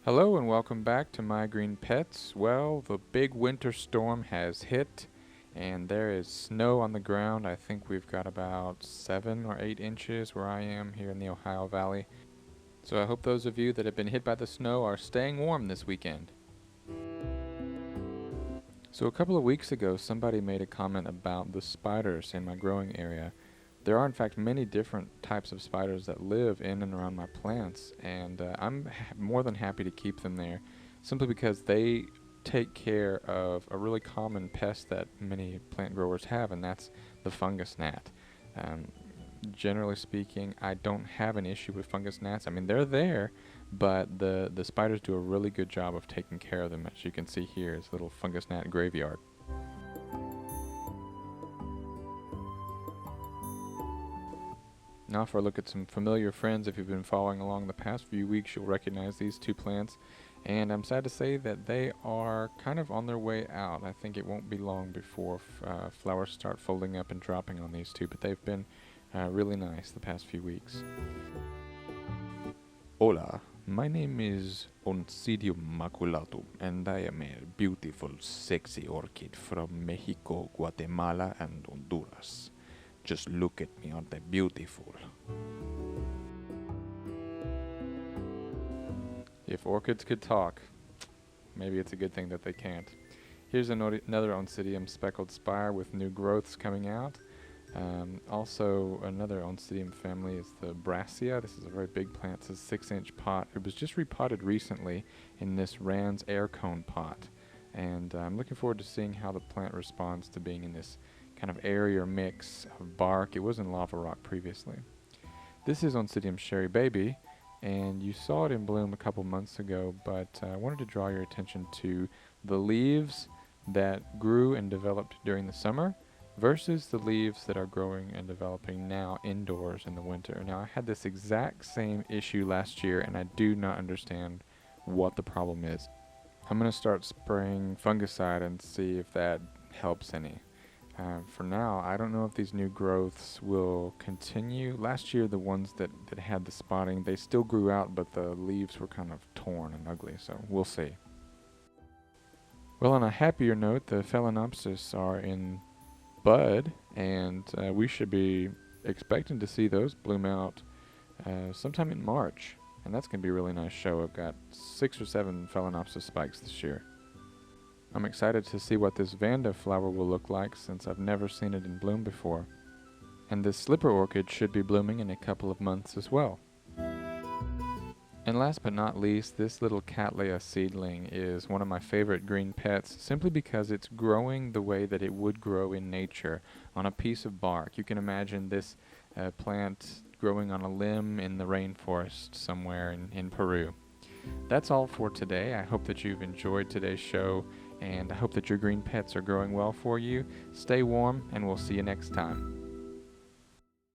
Hello and welcome back to My Green Pets. Well, the big winter storm has hit and there is snow on the ground. I think we've got about 7 or 8 inches where I am here in the Ohio Valley. So I hope those of you that have been hit by the snow are staying warm this weekend. So a couple of weeks ago, somebody made a comment about the spiders in my growing area. There are in fact many different types of spiders that live in and around my plants, and I'm more than happy to keep them there simply because they take care of a really common pest that many plant growers have, and that's the fungus gnat. Um, Generally speaking, I don't have an issue with fungus gnats. I mean, they're there, but the spiders do a really good job of taking care of them. As you can see here, it's a little fungus gnat graveyard. Now for a look at some familiar friends. If you've been following along the past few weeks, you'll recognize these two plants. And I'm sad to say that they are kind of on their way out. I think it won't be long before flowers start folding up and dropping on these two, but they've been really nice the past few weeks. Hola, my name is Oncidium maculatum, and I am a beautiful, sexy orchid from Mexico, Guatemala, and Honduras. Just look at me, aren't I beautiful? If orchids could talk, maybe it's a good thing that they can't. Here's another Oncidium speckled spire with new growths coming out. Also, another Oncidium family is the Brassia. This is a very big plant. It's a 6-inch pot. It was just repotted recently in this Rand's air cone pot. And I'm looking forward to seeing how the plant responds to being in this kind of airier mix of bark. It was in lava rock previously. This is Oncidium Sharry Baby, and you saw it in bloom a couple months ago, but I wanted to draw your attention to the leaves that grew and developed during the summer versus the leaves that are growing and developing now indoors in the winter. Now, I had this exact same issue last year, and I do not understand what the problem is. I'm going to start spraying fungicide and see if that helps any. For now, I don't know if these new growths will continue. Last year, the ones that had the spotting, they still grew out, but the leaves were kind of torn and ugly, so we'll see. Well, on a happier note, the Phalaenopsis are in bud, and we should be expecting to see those bloom out sometime in March, and that's going to be a really nice show. I've got 6 or 7 Phalaenopsis spikes this year. I'm excited to see what this Vanda flower will look like since I've never seen it in bloom before. And this slipper orchid should be blooming in a couple of months as well. And last but not least, this little Cattleya seedling is one of my favorite green pets simply because it's growing the way that it would grow in nature on a piece of bark. You can imagine this plant growing on a limb in the rainforest somewhere in Peru. That's all for today. I hope that you've enjoyed today's show, and I hope that your green pets are growing well for you. Stay warm, and we'll see you next time.